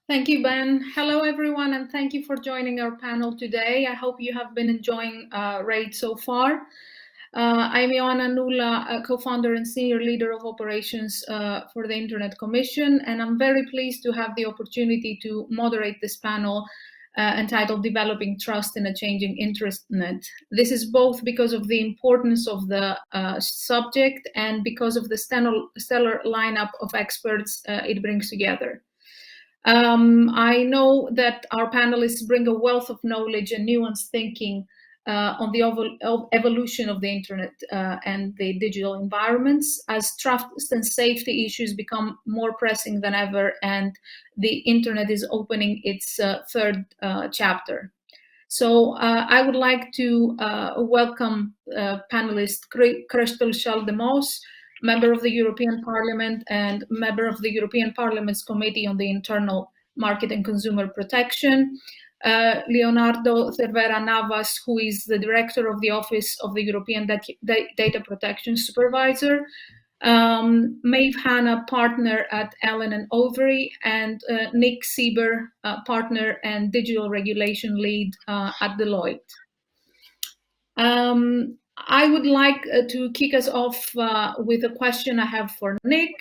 Thank you, Ben. Hello, everyone, and thank you for joining our panel today. I hope you have been enjoying RAID so far. I'm Ioanna, Noula, co-founder and senior leader of operations for the Internet Commission, and I'm very pleased to have the opportunity to moderate this panel entitled Developing Trust in a Changing Internet. This is both because of the importance of the subject and because of the stellar lineup of experts it brings together. I know that our panelists bring a wealth of knowledge and nuanced thinking on the evolution of the internet and the digital environments as trust and safety issues become more pressing than ever, and the internet is opening its third chapter. So I would like to welcome panelist Christel Schaldemose, member of the European Parliament and member of the European Parliament's Committee on the Internal Market and Consumer Protection, Leonardo Cervera Navas, who is the director of the Office of the European Data Protection Supervisor, Maeve Hanna, partner at Allen and Overy, and Nick Seeber, partner and digital regulation lead at Deloitte. I would like to kick us off with a question I have for Nick.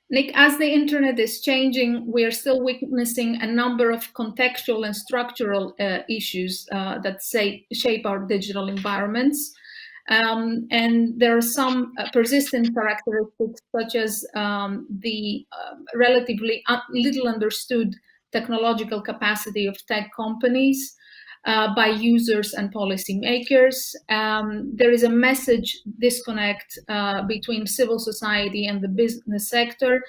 Nick, as the internet is changing, we are still witnessing a number of contextual and structural issues that shape our digital environments. And there are some persistent characteristics, such as the relatively little understood technological capacity of tech companies by users and policymakers. There is a message disconnect between civil society and the business sector,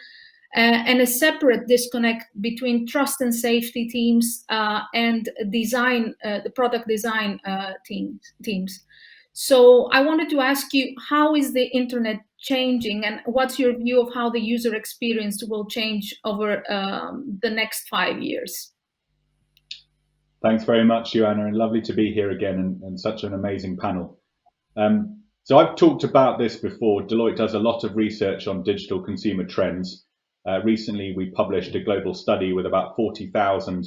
and a separate disconnect between trust and safety teams and design, the product design teams. So I wanted to ask you, how is the internet changing, and what's your view of how the user experience will change over the next 5 years? Thanks very much, Ioanna, and lovely to be here again, and such an amazing panel. So I've talked about this before. Deloitte does a lot of research on digital consumer trends. Recently, we published a global study with about 40,000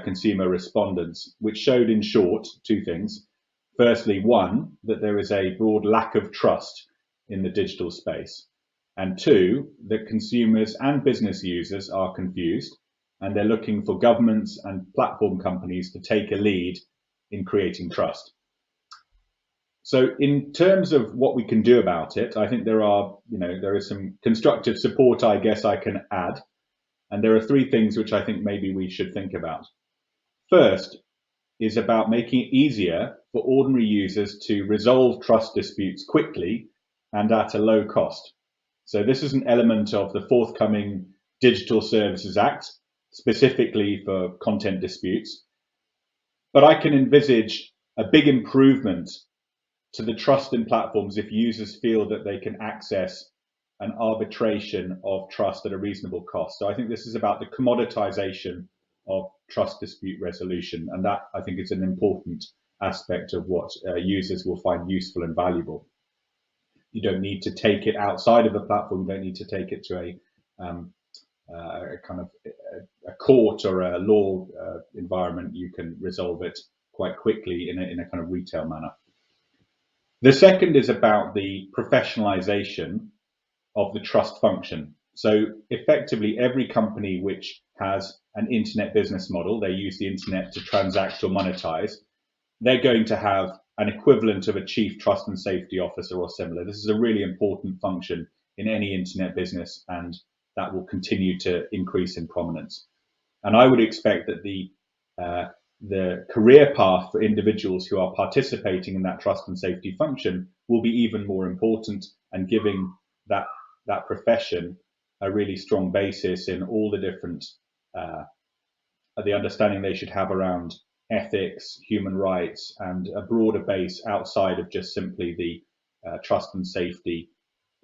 consumer respondents, which showed in short two things. Firstly, one, that there is a broad lack of trust in the digital space. And two, that consumers and business users are confused, and they're looking for governments and platform companies to take a lead in creating trust. So in terms of what we can do about it, I think there is some constructive support, I guess, I can add. And there are three things which I think maybe we should think about. First is about making it easier for ordinary users to resolve trust disputes quickly and at a low cost. So this is an element of the forthcoming Digital Services Act, specifically for content disputes. But I can envisage a big improvement to the trust in platforms if users feel that they can access an arbitration of trust at a reasonable cost. So I think this is about the commoditization of trust dispute resolution, and that I think is an important aspect of what users will find useful and valuable. You don't need to take it outside of the platform. You don't need to take it to a kind of a court or a law environment. You can resolve it quite quickly in a kind of retail manner. The second is about the professionalization of the trust function. So effectively, every company which has an internet business model, they use the internet to transact or monetize, they're going to have an equivalent of a chief trust and safety officer or similar. This is a really important function in any internet business, and that will continue to increase in prominence. And I would expect that the career path for individuals who are participating in that trust and safety function will be even more important, and giving that profession a really strong basis in all the different the understanding they should have around ethics, human rights, and a broader base outside of just simply the trust and safety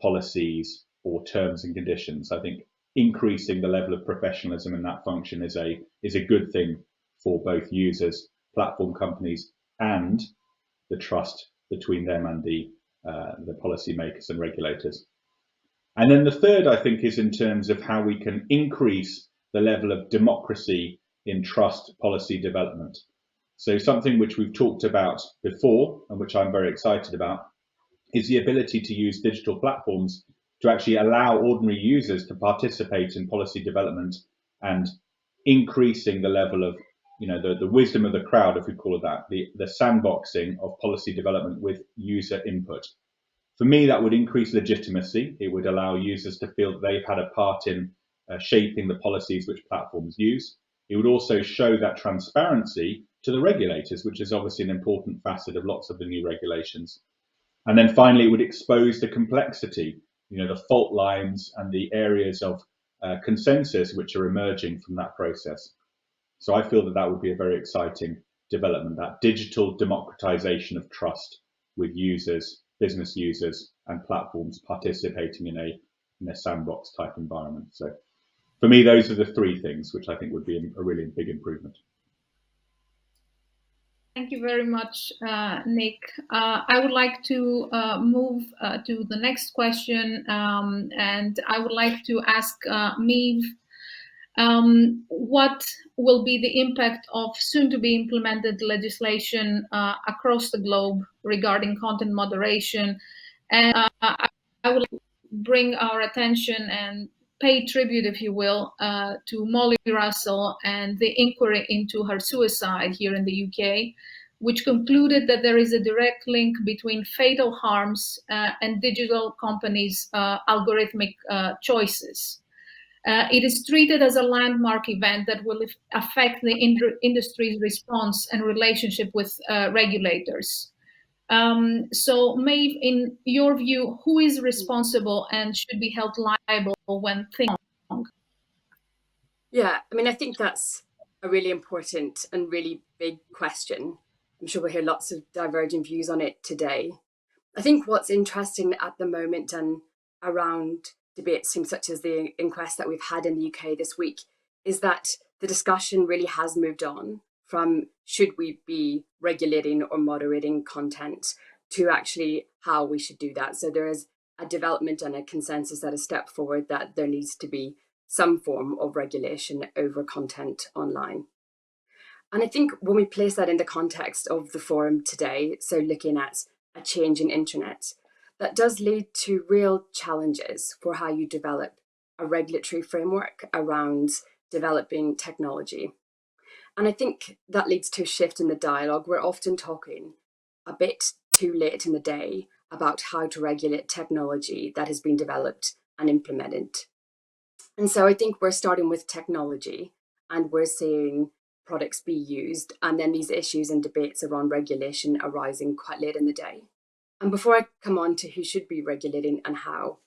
policies or terms and conditions. I think increasing the level of professionalism in that function is a good thing for both users, platform companies, and the trust between them and the policymakers and regulators. And then the third, I think, is in terms of how we can increase the level of democracy in trust policy development. So something which we've talked about before and which I'm very excited about is the ability to use digital platforms to actually allow ordinary users to participate in policy development and increasing the level of, the wisdom of the crowd, if we call it that, the sandboxing of policy development with user input. For me, that would increase legitimacy. It would allow users to feel that they've had a part in shaping the policies which platforms use. It would also show that transparency to the regulators, which is obviously an important facet of lots of the new regulations. And then finally, it would expose the complexity, the fault lines and the areas of consensus which are emerging from that process. So I feel that that would be a very exciting development, that digital democratization of trust with users, business users, and platforms participating in a sandbox type environment. So for me, those are the three things which I think would be a really big improvement. Thank you very much, Nick. I would like to move to the next question, and I would like to ask Maeve, what will be the impact of soon-to-be implemented legislation across the globe regarding content moderation? And I will bring our attention and pay tribute, if you will, to Molly Russell and the inquiry into her suicide here in the UK, which concluded that there is a direct link between fatal harms and digital companies' algorithmic choices. It is treated as a landmark event that will affect the industry's response and relationship with regulators. So, Maeve, in your view, who is responsible and should be held liable when things go wrong? Yeah, I mean, I think that's a really important and really big question. I'm sure we'll hear lots of diverging views on it today. I think what's interesting at the moment and around debates such as the inquest that we've had in the UK this week is that the discussion really has moved on from should we be regulating or moderating content to actually how we should do that. So there is a development and a consensus that has stepped forward that there needs to be some form of regulation over content online. And I think when we place that in the context of the forum today, so looking at a change in internet, that does lead to real challenges for how you develop a regulatory framework around developing technology. And I think that leads to a shift in the dialogue. We're often talking a bit too late in the day about how to regulate technology that has been developed and implemented. And so I think we're starting with technology and we're seeing products be used, and then these issues and debates around regulation arising quite late in the day. And before I come on to who should be regulating and how,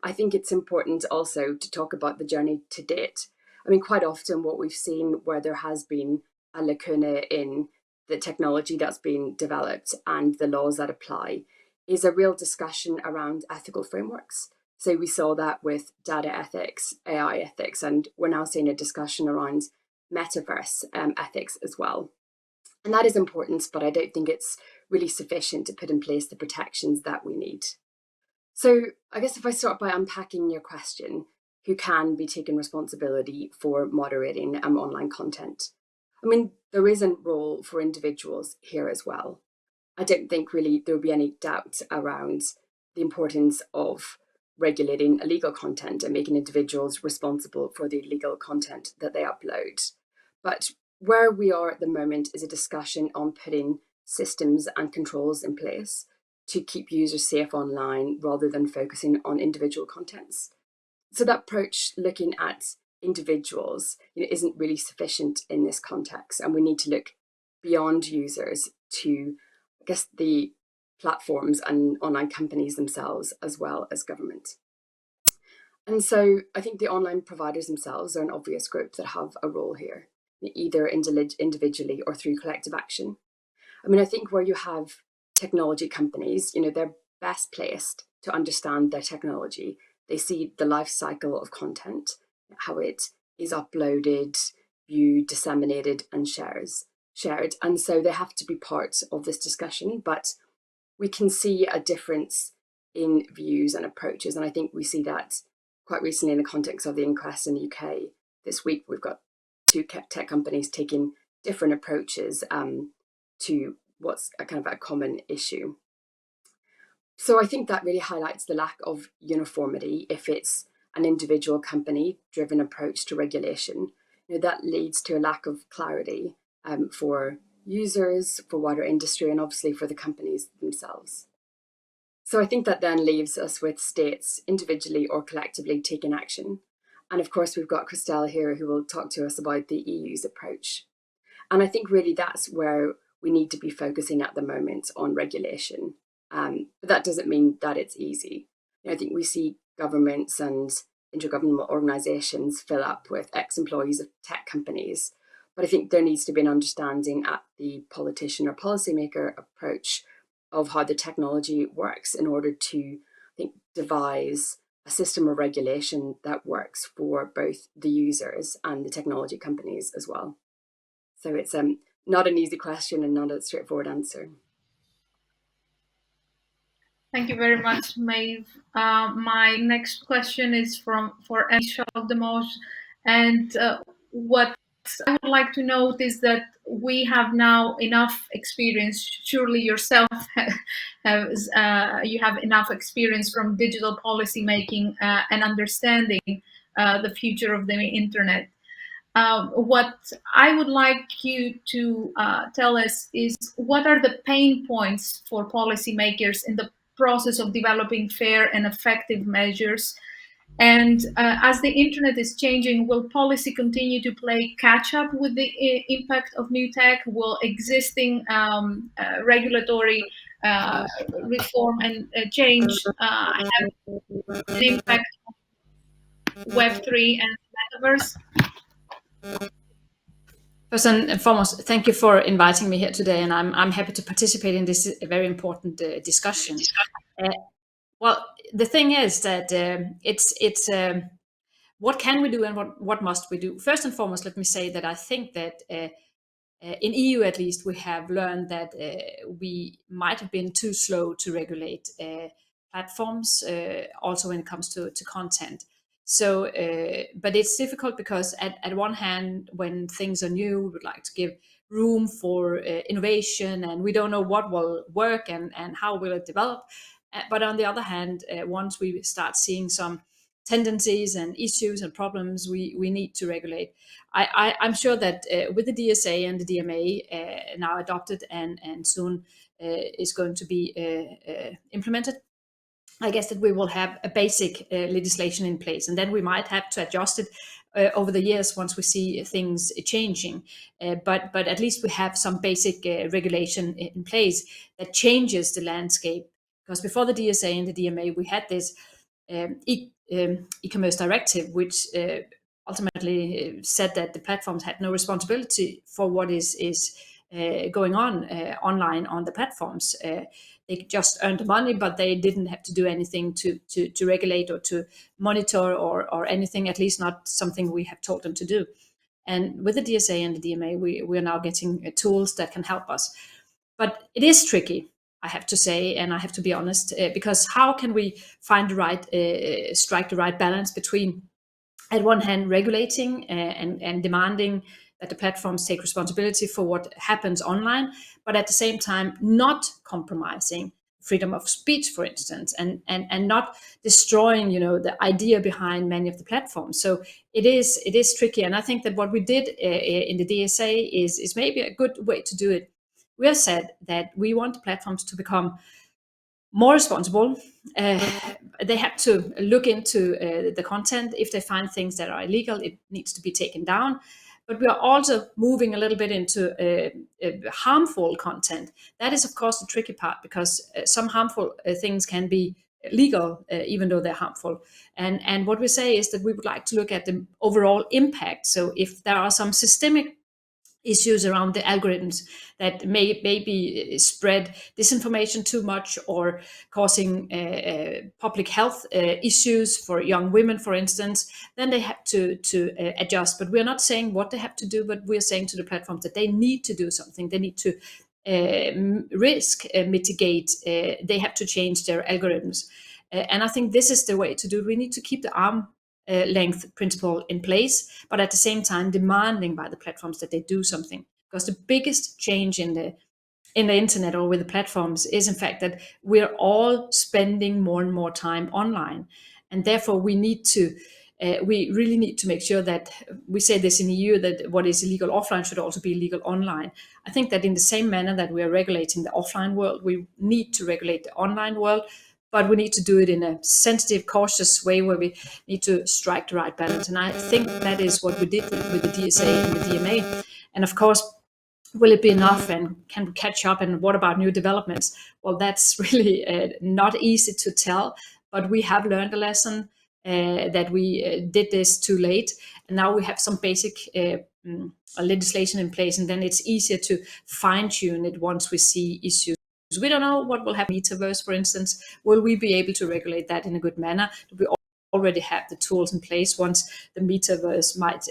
I think it's important also to talk about the journey to date. I mean, quite often what we've seen where there has been a lacuna in the technology that's been developed and the laws that apply is a real discussion around ethical frameworks. So we saw that with data ethics, AI ethics, and we're now seeing a discussion around metaverse ethics as well. And that is important, but I don't think it's really sufficient to put in place the protections that we need. So I guess if I start by unpacking your question, who can be taking responsibility for moderating online content? I mean, there is a role for individuals here as well. I don't think really there will be any doubt around the importance of regulating illegal content and making individuals responsible for the illegal content that they upload. But where we are at the moment is a discussion on putting systems and controls in place to keep users safe online rather than focusing on individual contents. So that approach looking at individuals isn't really sufficient in this context, and we need to look beyond users to, I guess, the platforms and online companies themselves, as well as government. And so I think the online providers themselves are an obvious group that have a role here, either individually or through collective action. I mean, I think where you have technology companies, they're best placed to understand their technology. They see the life cycle of content, how it is uploaded, viewed, disseminated, and shared. And so they have to be part of this discussion, but we can see a difference in views and approaches. And I think we see that quite recently in the context of the inquest in the UK, this week we've got two tech companies taking different approaches to what's a kind of a common issue. So I think that really highlights the lack of uniformity. If it's an individual company-driven approach to regulation, that leads to a lack of clarity for users, for wider industry, and obviously for the companies themselves. So I think that then leaves us with states individually or collectively taking action. And of course, we've got Christel here who will talk to us about the EU's approach. And I think really that's where we need to be focusing at the moment on regulation. But that doesn't mean that it's easy. I think we see governments and intergovernmental organisations fill up with ex-employees of tech companies. But I think there needs to be an understanding at the politician or policymaker approach of how the technology works in order to, I think, devise a system of regulation that works for both the users and the technology companies as well. So it's not an easy question and not a straightforward answer. Thank you very much, Maeve. My next question is for Schaldemose, and what I would like to note is that we have now enough experience. Surely yourself you have enough experience from digital policy making and understanding the future of the internet. What I would like you to tell us is what are the pain points for policymakers in the process of developing fair and effective measures. And as the internet is changing, will policy continue to play catch up with the impact of new tech? Will existing regulatory reform and change have an impact on Web3 and metaverse? First and foremost, thank you for inviting me here today, and I'm happy to participate in this very important discussion. Well, the thing is that it's what can we do and what must we do? First and foremost, let me say that I think that in EU at least we have learned that we might have been too slow to regulate platforms, also when it comes to content. So, but it's difficult because at one hand, when things are new, we would like to give room for innovation, and we don't know what will work and how will it develop. But on the other hand, once we start seeing some tendencies and issues and problems, we need to regulate. I'm sure that with the DSA and the DMA now adopted and soon is going to be implemented, I guess that we will have a basic legislation in place, and then we might have to adjust it over the years once we see things changing. But at least we have some basic regulation in place that changes the landscape. Because before the DSA and the DMA, we had this e-commerce directive, which ultimately said that the platforms had no responsibility for what is going on online on the platforms. They just earned money, but they didn't have to do anything to regulate or to monitor or anything, at least not something we have told them to do. And with the DSA and the DMA, we are now getting tools that can help us. But it is tricky, I have to say, and I have to be honest, because how can we find the right, strike the right balance between, at one hand, regulating and demanding that the platforms take responsibility for what happens online, but at the same time not compromising freedom of speech, for instance, and not destroying, the idea behind many of the platforms. So it is tricky, and I think that what we did in the DSA is maybe a good way to do it. We have said that we want the platforms to become more responsible. They have to look into the content. If they find things that are illegal, it needs to be taken down. But we are also moving a little bit into harmful content. That is, of course, the tricky part, because some harmful things can be legal, even though they're harmful. And what we say is that we would like to look at the overall impact. So if there are some systemic issues around the algorithms that maybe spread disinformation too much or causing public health issues for young women, for instance, then they have to adjust. But we're not saying what they have to do, but we're saying to the platforms that they need to do something. They need to risk mitigate. They have to change their algorithms. And I think this is the way to do it. We need to keep the arm length principle in place, but at the same time demanding by the platforms that they do something. Because the biggest change in the internet or with the platforms is in fact that we're all spending more and more time online, and therefore we really need to make sure that we say this in the EU, that what is illegal offline should also be illegal online. I think that in the same manner that we are regulating the offline world, we need to regulate the online world, but we need to do it in a sensitive, cautious way where we need to strike the right balance. And I think that is what we did with the DSA and the DMA. And of course, will it be enough, and can we catch up, and what about new developments? Well, that's really not easy to tell, but we have learned a lesson that we did this too late, and now we have some basic legislation in place, and then it's easier to fine-tune it once we see issues. We don't know what will happen in metaverse, for instance. Will we be able to regulate that in a good manner? Do we already have the tools in place once the metaverse might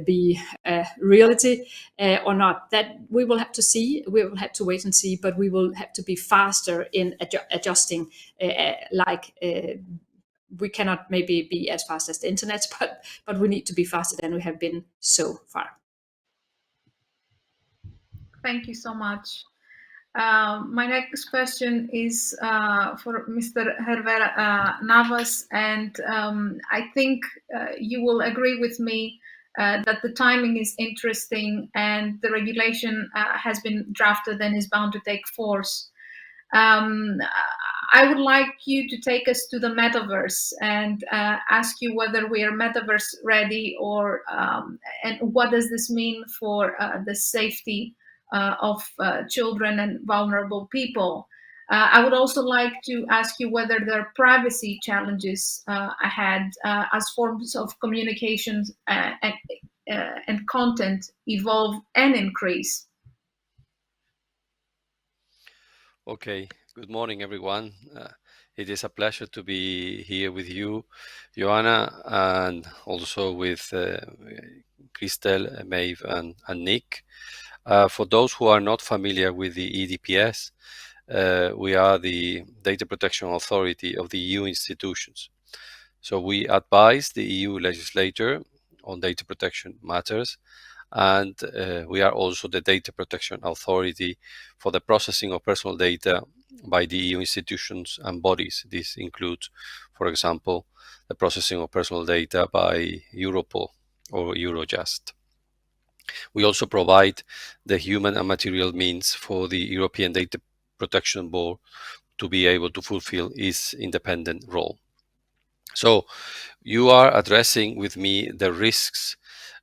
be a reality or not? That we will have to see. We will have to wait and see, but we will have to be faster in adjusting. We cannot maybe be as fast as the internet, but we need to be faster than we have been so far. Thank you so much. My next question is for Mr. Cervera Navas, and I think you will agree with me that the timing is interesting and the regulation has been drafted and is bound to take force. I would like you to take us to the metaverse and ask you whether we are metaverse ready, or and what does this mean for the safety of children and vulnerable people. I would also like to ask you whether there are privacy challenges ahead as forms of communication and content evolve and increase. Okay, good morning, everyone. It is a pleasure to be here with you, Ioanna, and also with Christel, Maeve, and Nick. For those who are not familiar with the EDPS, we are the Data Protection Authority of the EU institutions. So we advise the EU legislator on data protection matters, and we are also the Data Protection Authority for the processing of personal data by the EU institutions and bodies. This includes, for example, the processing of personal data by Europol or Eurojust. We also provide the human and material means for the European Data Protection Board to be able to fulfill its independent role. So you are addressing with me the risks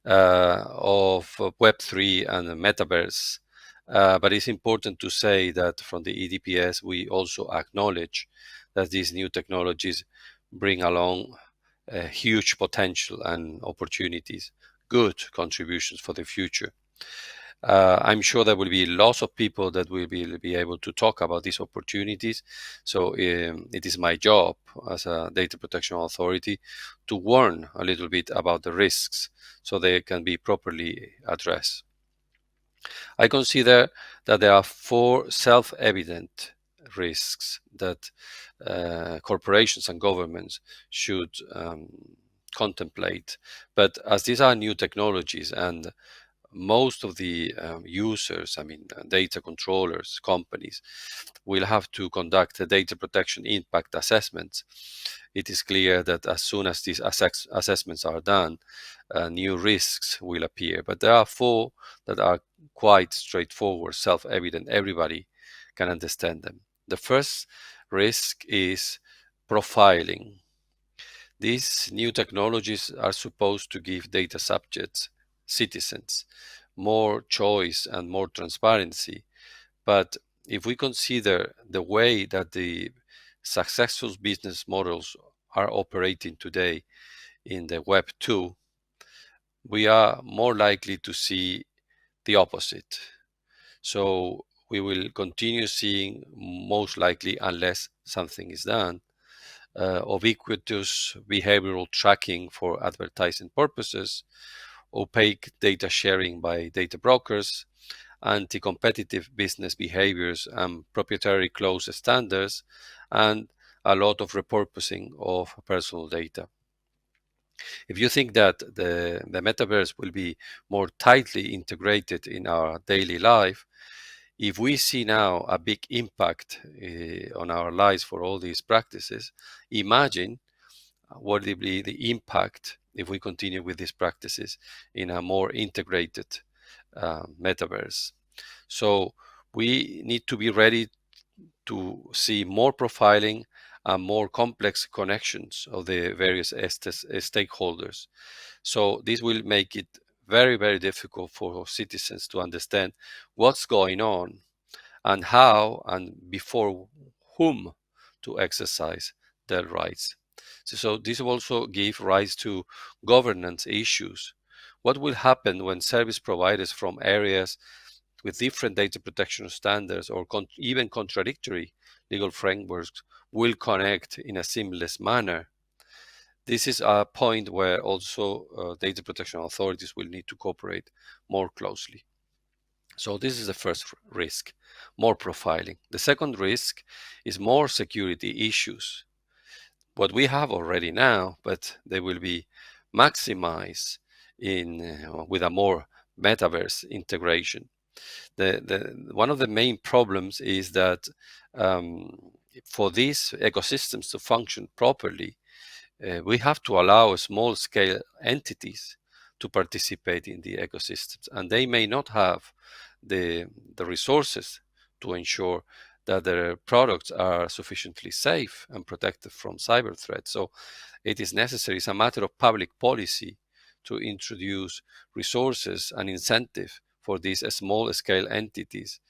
of Web3 and the metaverse, but it's important to say that from the EDPS we also acknowledge that these new technologies bring along huge potential and opportunities, good contributions for the future. I'm sure there will be lots of people that will be able to talk about these opportunities. So it is my job as a data protection authority to warn a little bit about the risks so they can be properly addressed. I consider that there are 4 self-evident risks that corporations and governments should contemplate. But as these are new technologies and most of the users, data controllers, companies, will have to conduct a data protection impact assessments. It is clear that as soon as these assessments are done, new risks will appear. But there are 4 that are quite straightforward, self-evident. Everybody can understand them. The first risk is profiling. These new technologies are supposed to give data subjects, citizens, more choice and more transparency. But if we consider the way that the successful business models are operating today in the Web 2, we are more likely to see the opposite. So we will continue seeing, most likely, unless something is done, ubiquitous behavioral tracking for advertising purposes, opaque data sharing by data brokers, anti-competitive business behaviors and proprietary closed standards, and a lot of repurposing of personal data. If you think that the metaverse will be more tightly integrated in our daily life, if we see now a big impact on our lives for all these practices, imagine what will be the impact if we continue with these practices in a more integrated metaverse. So we need to be ready to see more profiling and more complex connections of the various stakeholders. So this will make it very, very difficult for citizens to understand what's going on and how and before whom to exercise their rights. So this will also give rise to governance issues. What will happen when service providers from areas with different data protection standards or even contradictory legal frameworks will connect in a seamless manner? This is a point where also data protection authorities will need to cooperate more closely. So this is the first risk, more profiling. The second risk is more security issues. What we have already now, but they will be maximized with a more metaverse integration. One of the main problems is that for these ecosystems to function properly, we have to allow small scale entities to participate in the ecosystems, and they may not have the resources to ensure that their products are sufficiently safe and protected from cyber threats. So it is necessary, it's a matter of public policy to introduce resources and incentive for these small scale entities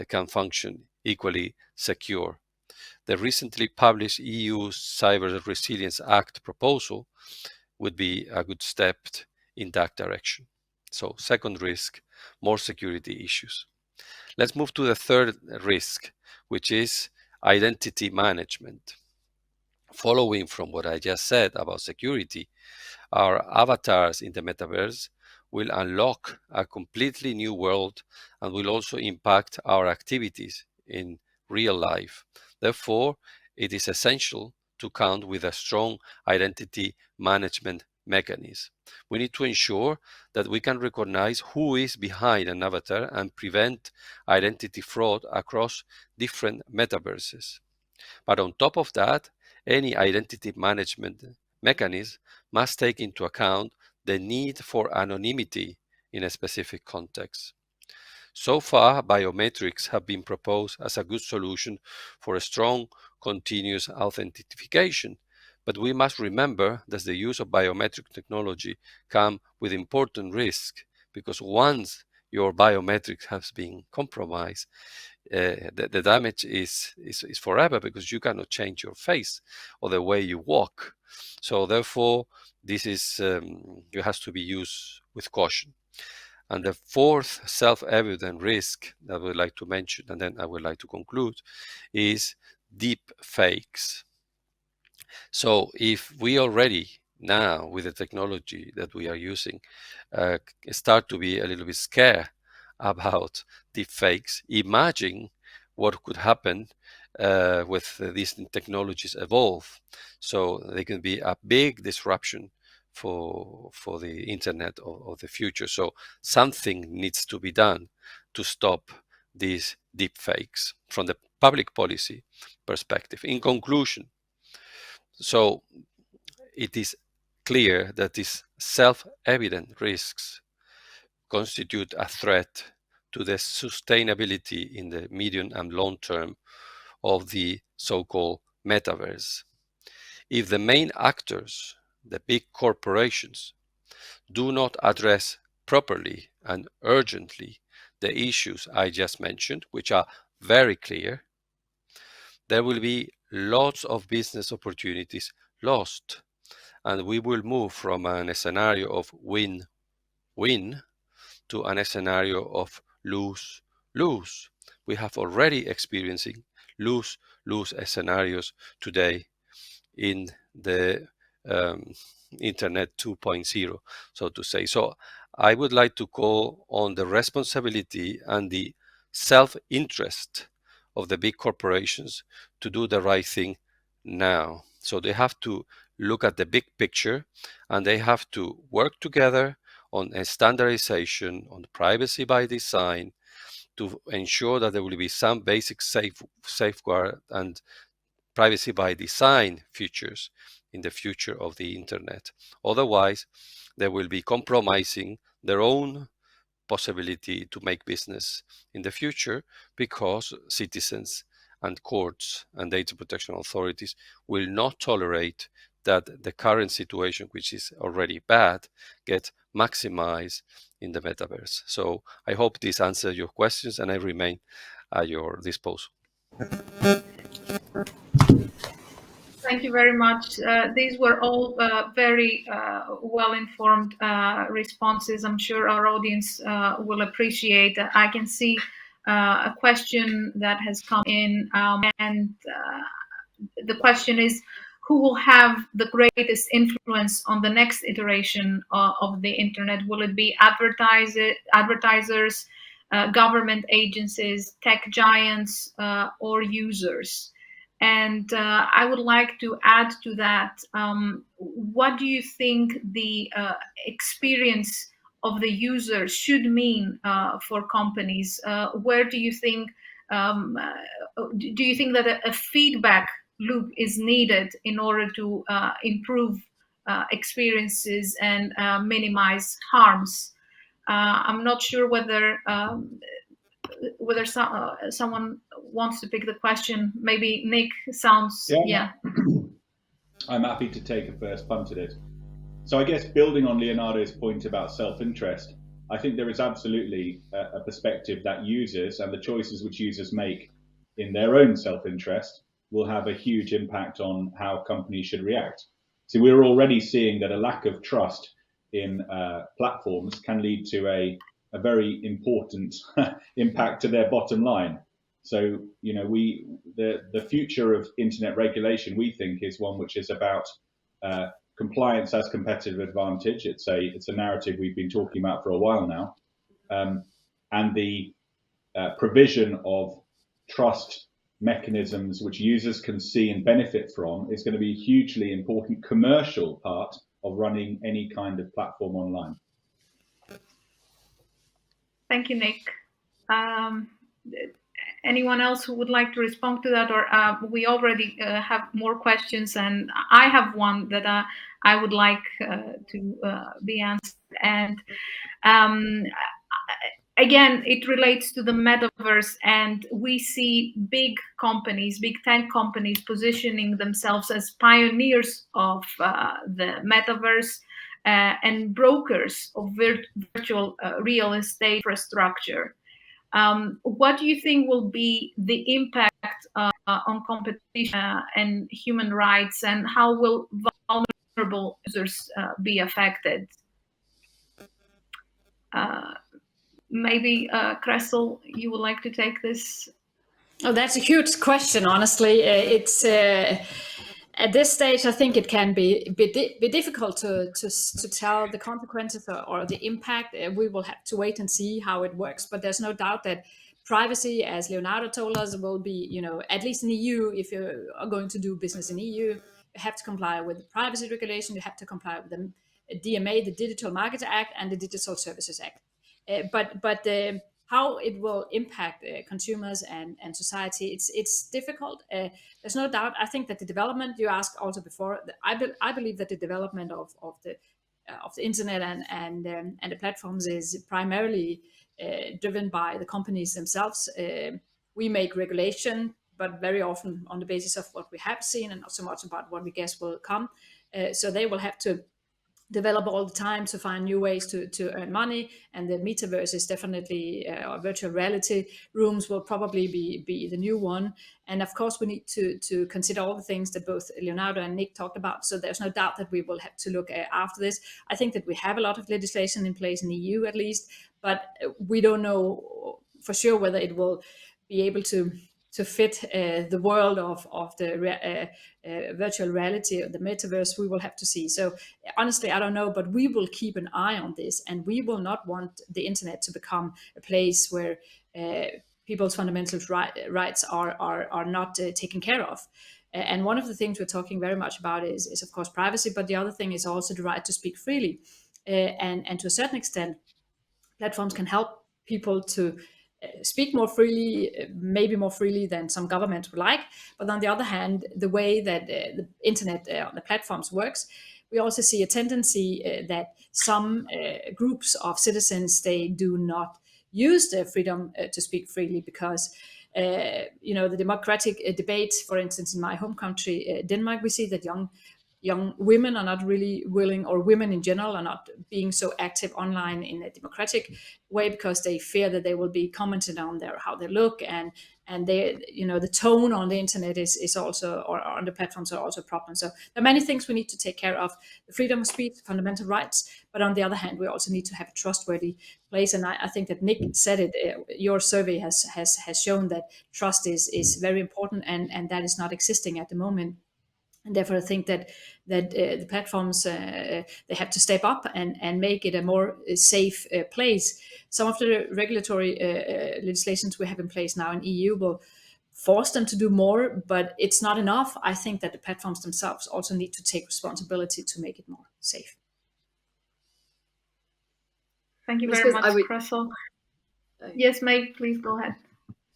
can function equally secure. The recently published EU Cyber Resilience Act proposal would be a good step in that direction. So second risk, more security issues. Let's move to the third risk, which is identity management. Following from what I just said about security, our avatars in the metaverse will unlock a completely new world and will also impact our activities in real life. Therefore, it is essential to count with a strong identity management mechanism. We need to ensure that we can recognize who is behind an avatar and prevent identity fraud across different metaverses. But on top of that, any identity management mechanism must take into account the need for anonymity in a specific context. So far, biometrics have been proposed as a good solution for a strong continuous authentication, but we must remember that the use of biometric technology comes with important risks, because once your biometrics has been compromised, the damage is forever, because you cannot change your face or the way you walk. So therefore, this is it has to be used with caution. And the fourth self-evident risk that I would like to mention, and then I would like to conclude, is deep fakes. So if we already now, with the technology that we are using, start to be a little bit scared about deepfakes, imagine what could happen with these technologies evolve. So they can be a big disruption for the internet of the future. So something needs to be done to stop these deepfakes from the public policy perspective. In conclusion, so it is clear that these self-evident risks constitute a threat to the sustainability in the medium and long term of the so-called metaverse. If the main actors, the big corporations, do not address properly and urgently the issues I just mentioned, which are very clear, there will be lots of business opportunities lost, and we will move from a scenario of win-win to a scenario of lose-lose. We have already experiencing lose-lose scenarios today in the Internet 2.0, so to say. So I would like to call on the responsibility and the self-interest of the big corporations to do the right thing now. So they have to look at the big picture, and they have to work together on a standardization, on privacy by design, to ensure that there will be some basic safeguard and privacy by design features in the future of the internet. Otherwise, they will be compromising their own possibility to make business in the future, because citizens and courts and data protection authorities will not tolerate that the current situation, which is already bad, get maximized in the metaverse. So I hope this answers your questions, and I remain at your disposal. Thank you very much. These were all very well-informed responses. I'm sure our audience will appreciate. I can see a question that has come in, and the question is, who will have the greatest influence on the next iteration of the internet? Will it be advertisers, government agencies, tech giants, or users? And I would like to add to that, what do you think the experience of the user should mean for companies? Where do you think, do you think that a feedback loop is needed in order to improve experiences and minimize harms? I'm not sure whether someone wants to pick the question. Maybe Nick sounds, yeah. I'm happy to take a first punt at it. So I guess building on Leonardo's point about self-interest, I think there is absolutely a perspective that users and the choices which users make in their own self-interest will have a huge impact on how companies should react. So we're already seeing that a lack of trust in platforms can lead to a very important impact to their bottom line. So, you know, the future of internet regulation, we think, is one which is about compliance as competitive advantage. It's a narrative we've been talking about for a while now, and the provision of trust mechanisms which users can see and benefit from is going to be a hugely important commercial part of running any kind of platform online. Thank you, Nick. Anyone else who would like to respond to that? Or we already have more questions, and I have one that I would like to be answered. And again, it relates to the metaverse, and we see big companies, big tech companies, positioning themselves as pioneers of the metaverse and brokers of virtual real estate infrastructure. What do you think will be the impact on competition and human rights, and how will vulnerable users be affected? Maybe Christel, you would like to take this? Oh, that's a huge question, honestly. It's at this stage, I think it can be difficult to tell the consequences or the impact. We will have to wait and see how it works. But there's no doubt that privacy, as Leonardo told us, will be, you know, at least in EU, if you are going to do business in EU, you have to comply with the privacy regulation, you have to comply with the DMA, the Digital Markets Act, and the Digital Services Act. But how it will impact consumers and society, it's difficult. There's no doubt. I think that the development you asked also before, I believe that the development of the internet and the platforms is primarily driven by the companies themselves. We make regulation, but very often on the basis of what we have seen and not so much about what we guess will come. So they will have to develop all the time to find new ways to earn money, and the metaverse is definitely, virtual reality rooms will probably be the new one. And of course we need to consider all the things that both Leonardo and Nick talked about, so there's no doubt that we will have to look after this. I think that we have a lot of legislation in place in the EU at least, but we don't know for sure whether it will be able to fit the world of the virtual reality, the metaverse. We will have to see. So honestly, I don't know, but we will keep an eye on this, and we will not want the internet to become a place where people's fundamental rights are not taken care of. And one of the things we're talking very much about is of course privacy, but the other thing is also the right to speak freely. And to a certain extent, platforms can help people to speak more freely, maybe more freely than some governments would like. But on the other hand, the way that the internet on the platforms works, we also see a tendency that some groups of citizens, they do not use their freedom to speak freely because the democratic debate, for instance, in my home country, Denmark, we see that young women are not really willing, or women in general are not being so active online in a democratic way because they fear that they will be commented on how they look, and they, the tone on the internet is also, or on the platforms, are also a problem. So there are many things we need to take care of: the freedom of speech, fundamental rights, but on the other hand, we also need to have a trustworthy place. And I think that Nick said it. Your survey has shown that trust is very important, and that is not existing at the moment. And therefore, I think that the platforms, they have to step up and make it a more safe place. Some of the regulatory legislations we have in place now in EU will force them to do more, but it's not enough. I think that the platforms themselves also need to take responsibility to make it more safe. Thank you very much, Christel. Yes, Maeve, please go ahead.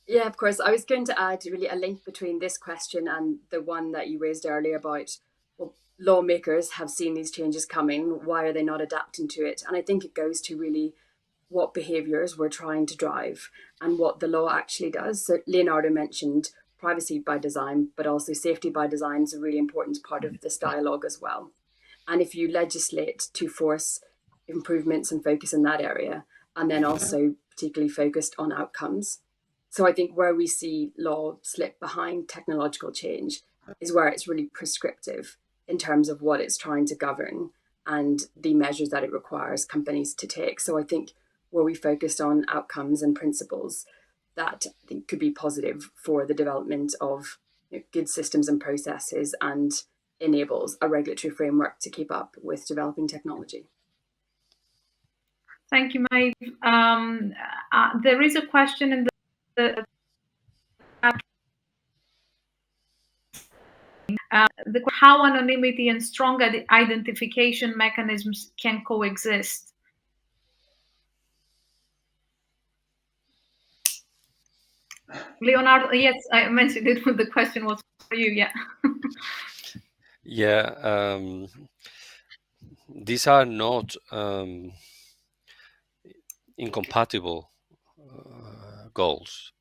Yeah, of course. I was going to add really a link between this question and the one that you raised earlier about, well, lawmakers have seen these changes coming. Why are they not adapting to it? And I think it goes to really what behaviours we're trying to drive and what the law actually does. So Leonardo mentioned privacy by design, but also safety by design is a really important part of this dialogue as well. And if you legislate to force improvements and focus in that area, and then also particularly focused on outcomes. So I think where we see law slip behind technological change is where it's really prescriptive in terms of what it's trying to govern and the measures that it requires companies to take. So I think where we focused on outcomes and principles, that I think could be positive for the development of good systems and processes, and enables a regulatory framework to keep up with developing technology. Thank you, Maeve. There is a question in how anonymity and strong identification mechanisms can coexist. Leonardo, yes, I mentioned it when the question was for you. Yeah. Yeah, these are not incompatible goals.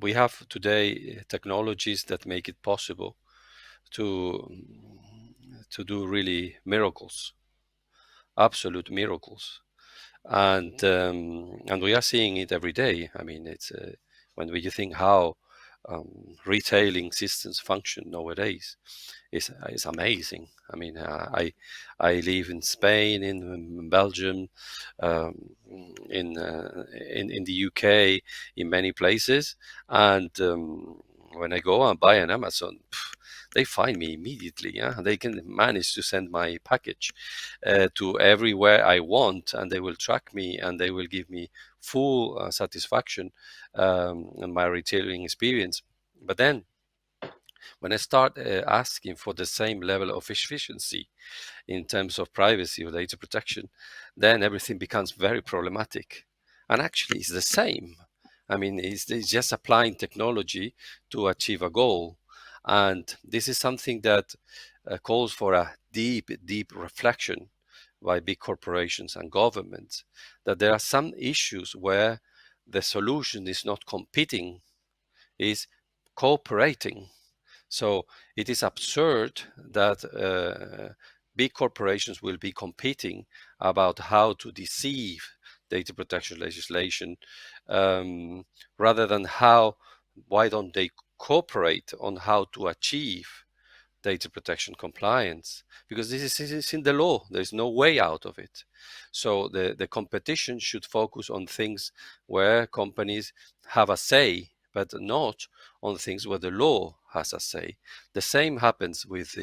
We have today technologies that make it possible to do really miracles, absolute miracles, and we are seeing it every day. I mean, it's when you think how retailing systems function nowadays, is amazing. I mean, I live in Spain, in Belgium, in the UK, in many places, and when I go and buy on Amazon, they find me immediately. Yeah, they can manage to send my package to everywhere I want, and they will track me, and they will give me full satisfaction in my retailing experience. But then, when I start asking for the same level of efficiency in terms of privacy or data protection, then everything becomes very problematic. And actually, it's the same. I mean, it's just applying technology to achieve a goal. And this is something that calls for a deep reflection by big corporations and governments, that there are some issues where the solution is not competing, is cooperating. So it is absurd that big corporations will be competing about how to deceive data protection legislation, rather than why don't they cooperate on how to achieve data protection compliance? Because this is in the law. There's no way out of it. So the competition should focus on things where companies have a say, but not on things where the law has a say. The same happens with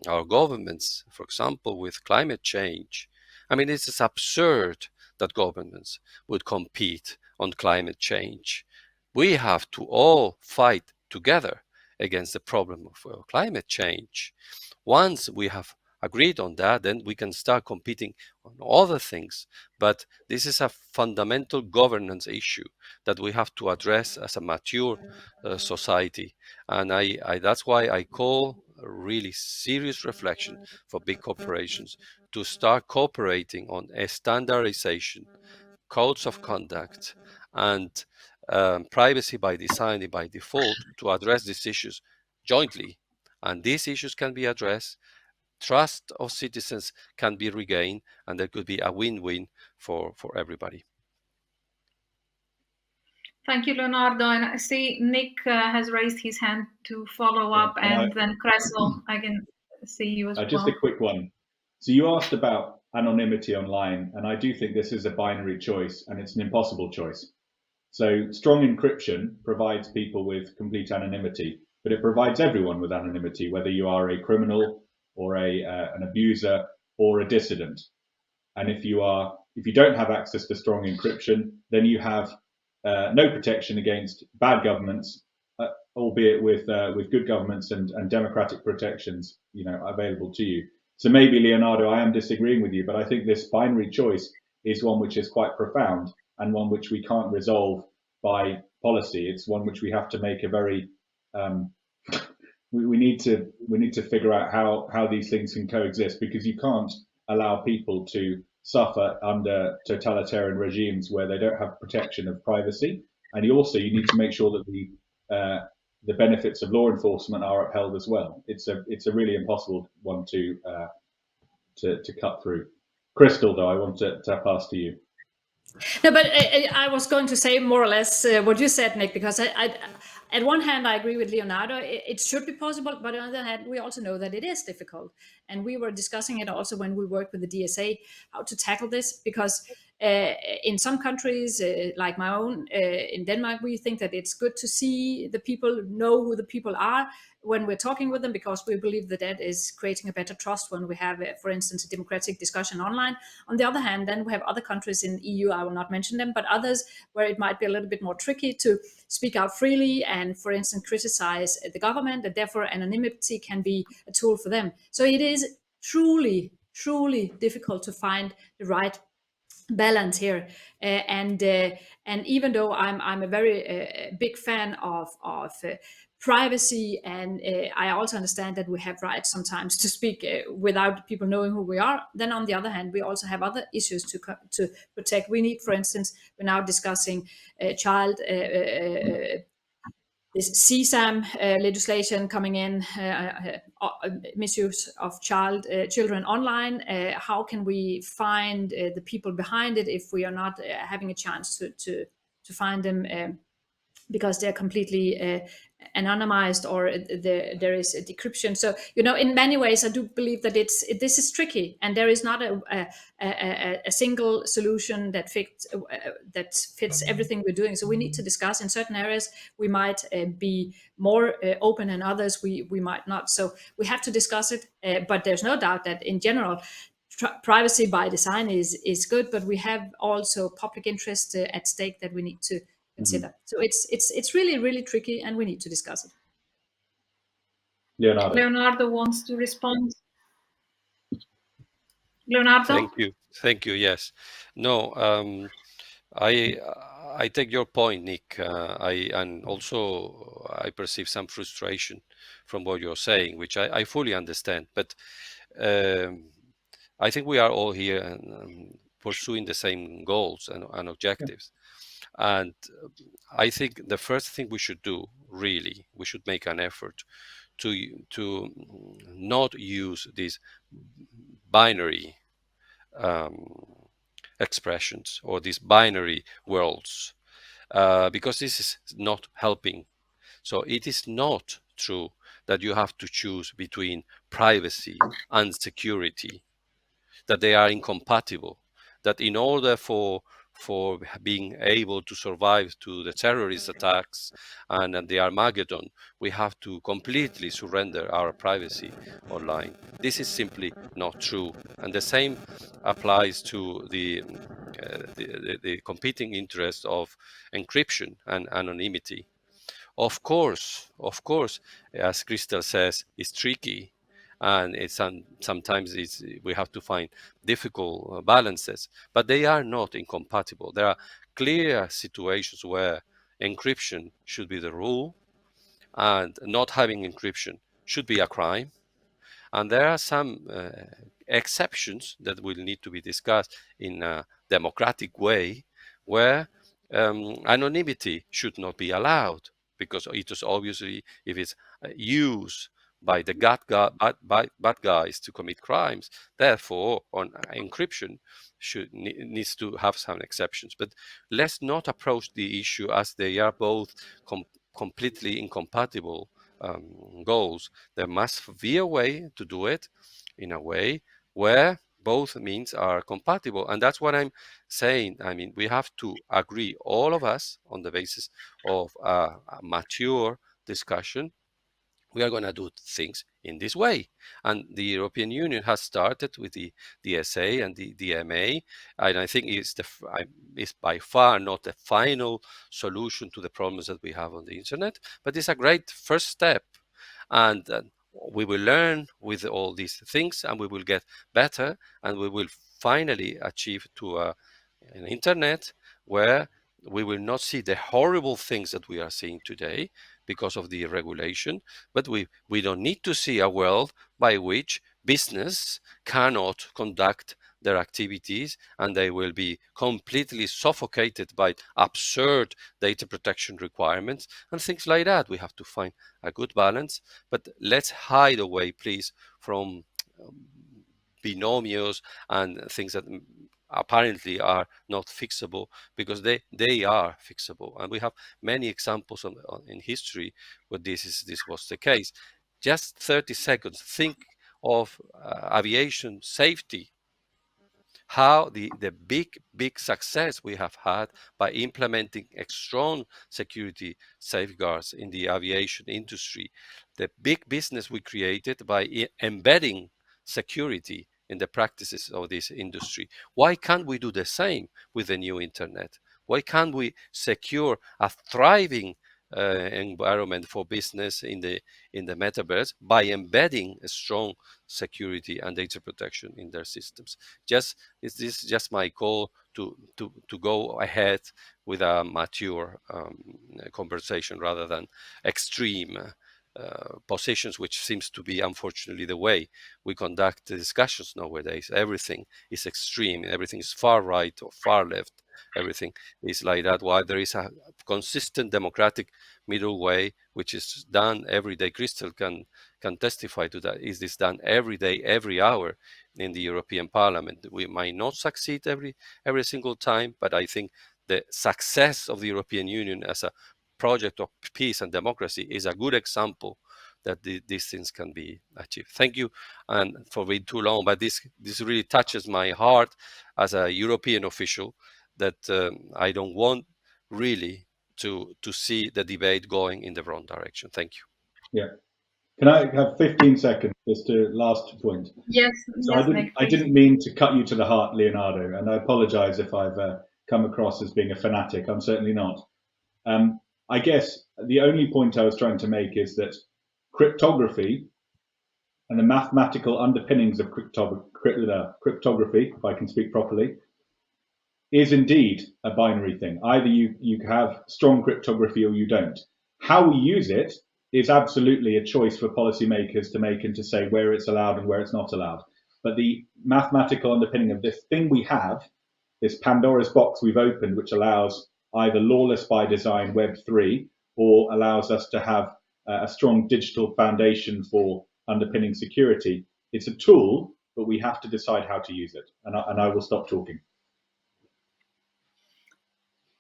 our governments, for example, with climate change. I mean, it's absurd that governments would compete on climate change. We have to all fight together against the problem of climate change. Once we have agreed on that, then we can start competing on other things. But this is a fundamental governance issue that we have to address as a mature society. And that's why I call a really serious reflection for big corporations to start cooperating on a standardization, codes of conduct, and privacy by design and by default to address these issues jointly. And these issues can be addressed, trust of citizens can be regained, and there could be a win-win for everybody. Thank you, Leonardo. And I see Nick has raised his hand to follow up, and then Christel, I can see you as well. Just a quick one. So you asked about anonymity online, and I do think this is a binary choice, and it's an impossible choice. So strong encryption provides people with complete anonymity, but it provides everyone with anonymity, whether you are a criminal or an abuser or a dissident. And if you don't have access to strong encryption, then you have no protection against bad governments, albeit with good governments and democratic protections, available to you. So maybe, Leonardo, I am disagreeing with you, but I think this binary choice is one which is quite profound and one which we can't resolve by policy. It's one which we have to make a very we need to figure out how these things can coexist, because you can't allow people to suffer under totalitarian regimes where they don't have protection of privacy, and you need to make sure that the benefits of law enforcement are upheld as well. It's a really impossible one to cut through. Christel, though, I want to pass to you. No, but I was going to say more or less what you said, Nick, because at one hand, I agree with Leonardo. It should be possible, but on the other hand, we also know that it is difficult. And we were discussing it also when we worked with the DSA, how to tackle this, because in some countries, like my own, in Denmark, we think that it's good to see the people, know who the people are when we're talking with them, because we believe that is creating a better trust when we have, for instance, a democratic discussion online. On the other hand, then we have other countries in EU, I will not mention them, but others where it might be a little bit more tricky to speak out freely and, for instance, criticize the government, and therefore anonymity can be a tool for them. So it is truly, truly difficult to find the right balance here, and even though I'm a very big fan of privacy, and I also understand that we have rights sometimes to speak without people knowing who we are, then on the other hand we also have other issues to protect. We need, for instance, we're now discussing child this CSAM legislation coming in, misuse of children online. How can we find the people behind it if we are not having a chance to find them because they're completely anonymized, or there is a decryption? So, in many ways, I do believe that this is tricky, and there is not a single solution that fits everything we're doing. So we need to discuss. In certain areas, we might be more open, and others we might not. So we have to discuss it. But there's no doubt that in general, privacy by design is good, but we have also public interest at stake that we need to consider. So it's really, really tricky, and we need to discuss it. Leonardo wants to respond. Leonardo? Thank you. Yes. No, I take your point, Nick. And also I perceive some frustration from what you're saying, which I fully understand. But I think we are all here pursuing the same goals and objectives. And I think the first thing we should do, really, we should make an effort to not use these binary expressions or these binary worlds, because this is not helping. So it is not true that you have to choose between privacy and security, that they are incompatible, that in order for being able to survive to the terrorist attacks and the Armageddon, we have to completely surrender our privacy online. This is simply not true. And the same applies to the competing interest of encryption and anonymity. Of course, as Christel says, it's tricky, and sometimes we have to find difficult balances, but they are not incompatible. There are clear situations where encryption should be the rule, and not having encryption should be a crime. And there are some exceptions that will need to be discussed in a democratic way, where anonymity should not be allowed, because it is obviously, if it's used by the bad guys to commit crimes, therefore on encryption needs to have some exceptions. But let's not approach the issue as they are both completely incompatible goals. There must be a way to do it in a way where both means are compatible. And that's what I'm saying. I mean, we have to agree, all of us, on the basis of a mature discussion. We are going to do things in this way. And the European Union has started with the DSA and the DMA, and I think it's by far not the final solution to the problems that we have on the internet, but it's a great first step. And we will learn with all these things, and we will get better, and we will finally achieve to an internet where we will not see the horrible things that we are seeing today because of the regulation, but we don't need to see a world by which business cannot conduct their activities, and they will be completely suffocated by absurd data protection requirements and things like that. We have to find a good balance, but let's hide away, please, from binomios and things that apparently are not fixable, because they are fixable, and we have many examples in history where this was the case. Just 30 seconds. Think of aviation safety, how the big success we have had by implementing strong security safeguards in the aviation industry, the big business we created by embedding security in the practices of this industry. Why can't we do the same with the new internet? Why can't we secure a thriving environment for business in the metaverse by embedding a strong security and data protection in their systems? This is just my call to go ahead with a mature conversation rather than extreme positions, which seems to be, unfortunately, the way we conduct the discussions nowadays. Everything is extreme, everything is far right or far left, everything is like that. While there is a consistent democratic middle way, which is done every day. Christel can testify to that. Is this done every day, every hour in the European Parliament? We might not succeed every single time, but I think the success of the European Union as a project of peace and democracy is a good example that these things can be achieved. Thank you, and for being too long, but this really touches my heart as a European official, that I don't want really to see the debate going in the wrong direction. Thank you. Yeah. Can I have 15 seconds just to last point? Yes. So yes, I didn't mean to cut you to the heart, Leonardo, and I apologize if I've come across as being a fanatic. I'm certainly not. I guess the only point I was trying to make is that cryptography and the mathematical underpinnings of cryptography, if I can speak properly, is indeed a binary thing. Either you have strong cryptography or you don't. How we use it is absolutely a choice for policymakers to make and to say where it's allowed and where it's not allowed. But the mathematical underpinning of this thing we have, this Pandora's box we've opened, which allows either lawless by design Web3 or allows us to have a strong digital foundation for underpinning security. It's a tool, but we have to decide how to use it. And I will stop talking.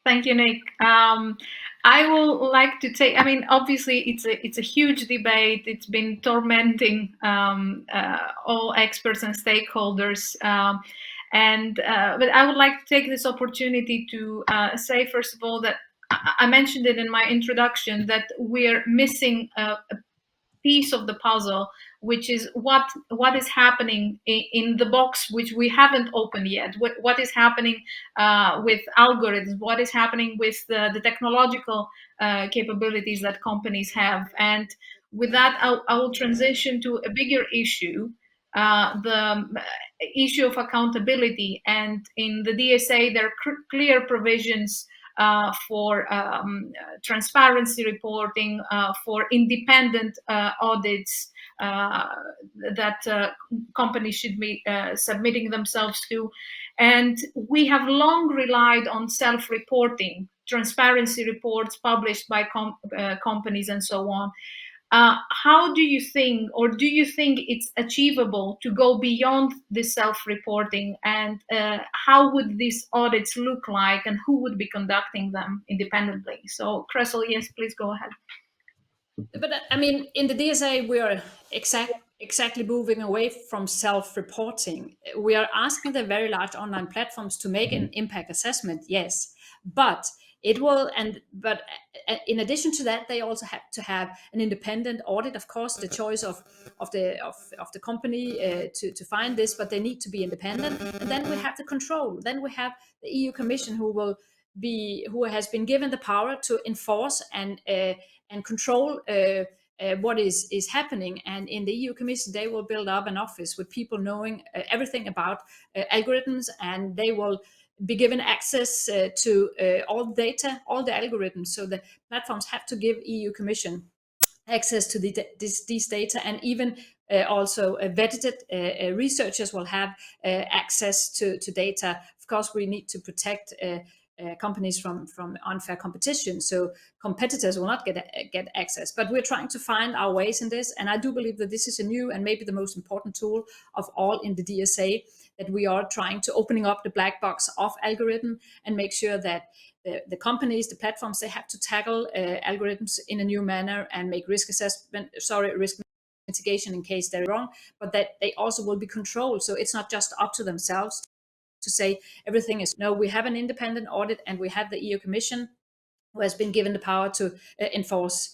Thank you, Nick. I will like to take, I mean, obviously it's a huge debate. It's been tormenting all experts and stakeholders. But I would like to take this opportunity to say, first of all, that I mentioned it in my introduction, that we're missing a piece of the puzzle, which is what is happening in the box which we haven't opened yet. What is happening with algorithms? What is happening with the technological capabilities that companies have? And with that, I will transition to a bigger issue, the issue of accountability. And in the DSA, there are clear provisions for transparency reporting, for independent audits that companies should be submitting themselves to. And we have long relied on self-reporting, transparency reports published by companies and so on. How do you think, or do you think it's achievable to go beyond this self-reporting, and how would these audits look like, and who would be conducting them independently? So, Christel, yes, please go ahead. But I mean, in the DSA, we are exactly moving away from self-reporting. We are asking the very large online platforms to make an impact assessment, yes, but it will, but in addition to that, they also have to have an independent audit. Of course, the choice of the company to find this, but they need to be independent. And then we have the control. Then we have the EU Commission, who has been given the power to enforce and control what is happening. And in the EU Commission, they will build up an office with people knowing everything about algorithms, and they will be given access to all the data, all the algorithms. So the platforms have to give EU Commission access to these data, and even also vetted researchers will have access to data. Of course, we need to protect companies from unfair competition, so competitors will not get access. But we're trying to find our ways in this, and I do believe that this is a new and maybe the most important tool of all in the DSA, that we are trying to opening up the black box of algorithm and make sure that the companies, the platforms, they have to tackle algorithms in a new manner and make risk mitigation in case they're wrong, but that they also will be controlled. So it's not just up to themselves to say everything is no. We have an independent audit, and we have the EU Commission, who has been given the power to enforce.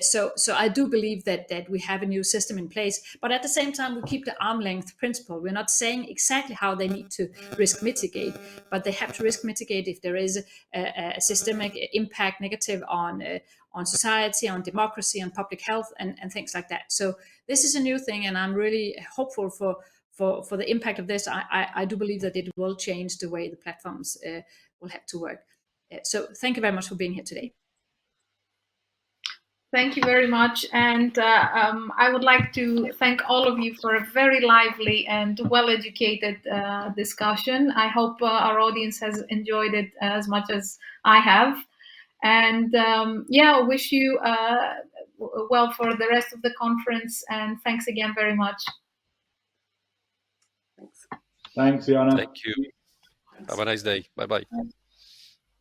So I do believe that we have a new system in place, but at the same time we keep the arm's length principle. We're not saying exactly how they need to risk mitigate, but they have to risk mitigate if there is a systemic impact negative on society, on democracy, on public health, and things like that. So this is a new thing, and I'm really hopeful for the impact of this. I do believe that it will change the way the platforms will have to work. So thank you very much for being here today. Thank you very much. And I would like to thank all of you for a very lively and well-educated discussion. I hope our audience has enjoyed it as much as I have. And wish you well for the rest of the conference. And thanks again very much. Thanks. Thanks, Ioanna. Thank you. Have a nice day. Bye-bye.